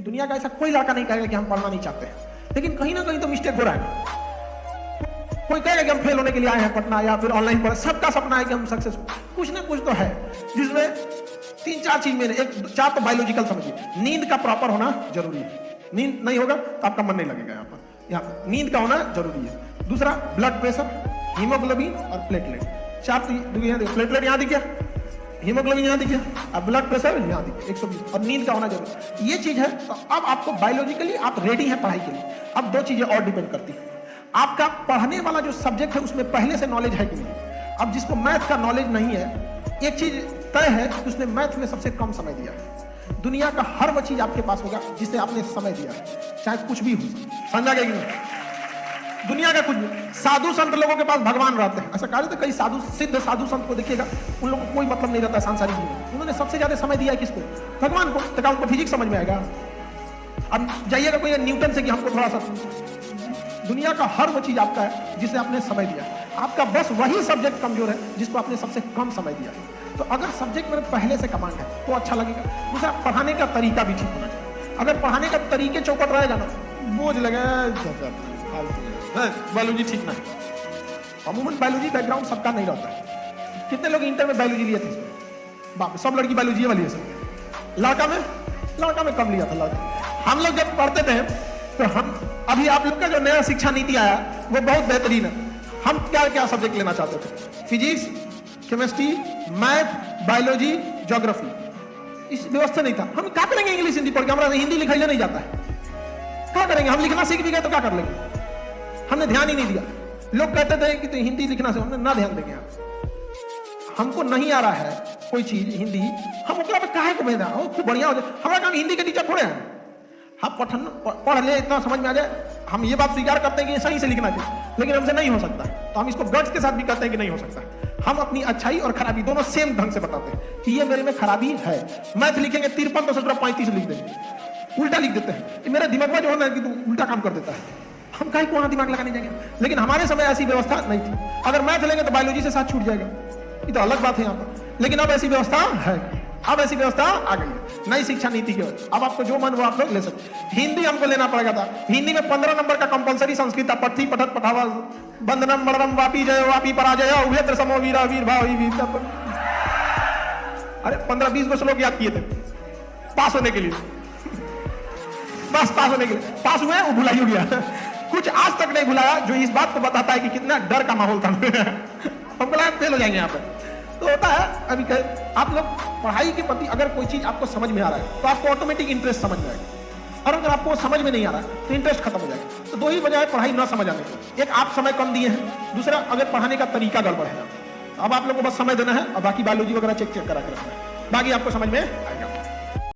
दुनिया का ऐसा कोई लड़का नहीं कहेगा कि हम पढ़ना नहीं चाहते, लेकिन कहीं ना कहीं तो मिस्टेक हो रहा है। कोई कहेगा कि हम फेल होने के लिए आए हैं पढ़ना या फिर ऑनलाइन पढ़, सबका सपना है कि हम सक्सेसफुल, कुछ ना कुछ तो है जिसमें 3-4 चीज में एक 4 तो बायोलॉजिकल समझिए, नींद का प्रॉपर होना जरूरी है। नींद नहीं होगा तो आपका मन नहीं लगेगा यहाँ पर। यहाँ नींद का होना जरूरी है। दूसरा ब्लड प्रेशर, हीमोग्लोबिन और प्लेटलेट। 4 प्लेटलेट यहाँ दिख गया, हीमोग्लोबिन यहाँ दिख गया, अब ब्लड प्रेशर यहाँ दिख गया 120, और नींद का होना जरूरी। ये चीज है। तो अब आपको बायोलॉजिकली आप रेडी हैं पढ़ाई के लिए। अब 2 चीजें और डिपेंड करती है, आपका पढ़ने वाला जो सब्जेक्ट है उसमें पहले से नॉलेज है कि नहीं। अब जिसको मैथ का नॉलेज नहीं है, एक चीज तय है कि उसने मैथ में सबसे कम समय दिया है। दुनिया का हर वो चीज आपके पास होगा जिसे आपने समय दिया है, चाहे कुछ भी हो। समझा गया कि नहीं? दुनिया का कुछ भी। साधु संत लोगों के पास भगवान रहते हैं, ऐसा कहा जाता है। कई साधु सिद्ध साधु संत को देखिएगा, उन लोगों को कोई मतलब नहीं रहता सांसारिक जीवन। उन्होंने सबसे ज्यादा समय दिया है किसको? भगवान को। तो क्या उनको फिजिक्स समझ में आएगा? अब जाइएगा कोई न्यूटन से कि हमको थोड़ा सा। दुनिया का हर वो चीज आपका है जिसे आपने समय दिया। आपका बस वही सब्जेक्ट कमजोर है जिसको आपने सबसे कम समय दिया है। तो अगर सब्जेक्ट में पहले से कमांड है तो अच्छा लगेगा। दूसरा, पढ़ाने का तरीका भी ठीक होना चाहिए। अगर पढ़ाने का तरीके चौपट रहेगा ना, बोझ लगे, बायोलॉजी ठीक ना है। अमूमन बायोलॉजी बैकग्राउंड सबका नहीं रहता है। कितने लोग इंटर में बायोलॉजी लिए थे? बाप, सब लड़की बायोलॉजी वाली है सब। लड़का में कम लिया था। लड़का हम लोग जब पढ़ते थे तो हम, अभी आप लोग का जो नया शिक्षा नीति आया वो बहुत बेहतरीन है। हम क्या क्या सब्जेक्ट लेना चाहते थे? Physics, chemistry, math, biology, geography. इस व्यवस्था नहीं था। हम क्या करेंगे इंग्लिश हिंदी पढ़ के? हमारा हिंदी लिखा नहीं जाता है, क्या करेंगे? हम लिखना सीख भी गए तो क्या कर लेंगे? हमने ध्यान ही नहीं दिया। लोग कहते थे कि तो हिंदी लिखना से, हमने ना ध्यान देंगे। हमको नहीं आ रहा है कोई चीज हिंदी, हम ओकरा पे काहे को भेजा? खूब बढ़िया हो जाए। हमारा काम हिंदी के टीचर थोड़े हैं। हम पढ़ ले, इतना समझ में आ जाए। हम ये बात स्वीकार करते हैं कि सही से लिखना चाहिए, लेकिन हमसे नहीं हो सकता। तो हम इसको गट्स के साथ भी कहते हैं कि नहीं हो सकता। हम अपनी अच्छाई और खराबी दोनों सेम ढंग से बताते हैं कि ये मेरे में खराबी है। मैथ लिखेंगे 53 तो 35 लिख देंगे, उल्टा लिख देते हैं। मेरा दिमाग में जो होना है कि तू उल्टा काम कर देता है। हम कहीं वहां दिमाग लगाने जाएंगे? लेकिन हमारे समय ऐसी व्यवस्था नहीं थी। अगर मैथ लेंगे तो बायोलॉजी से साथ छूट जाएगा, ये तो अलग बात है यहाँ पर। लेकिन अब ऐसी व्यवस्था है, अब ऐसी व्यवस्था आ गई है नई शिक्षा नीति के वजह। अब आपको जो मन वो आप लोग ले सकते। हिंदी हमको लेना पड़ेगा था। हिंदी में 15 नंबर का कंपलसरी संस्कृत पट्टी पठत पठावा बंदनम मरणम वापी जय वापी पराजय उभेत्र समो वीरा वीर भाव वीर। अरे 15-20 को श्लोक याद किए थे पास होने के लिए, बस पास होने के लिए। पास हुए, वो भुलाई हो गया। कुछ आज तक नहीं भुलाया, जो इस बात को बताता है कि कितना डर का माहौल था। हमको लगा फेल हो जाएंगे यहाँ पे। तो होता है अभी आप लोग पढ़ाई के प्रति अगर कोई चीज आपको समझ में आ रहा है तो आपको ऑटोमेटिक इंटरेस्ट समझ जाएगा, और अगर आपको समझ में नहीं आ रहा है तो इंटरेस्ट खत्म हो जाएगा। तो 2 ही वजह है पढ़ाई ना समझ आने की। एक, आप समय कम दिए हैं। दूसरा, अगर पढ़ाने का तरीका गड़बड़ है। अब आप लोग को बस समय देना है और बाकी बायोलॉजी वगैरह चेक करा कर रखना है, बाकी आपको समझ में आएगा।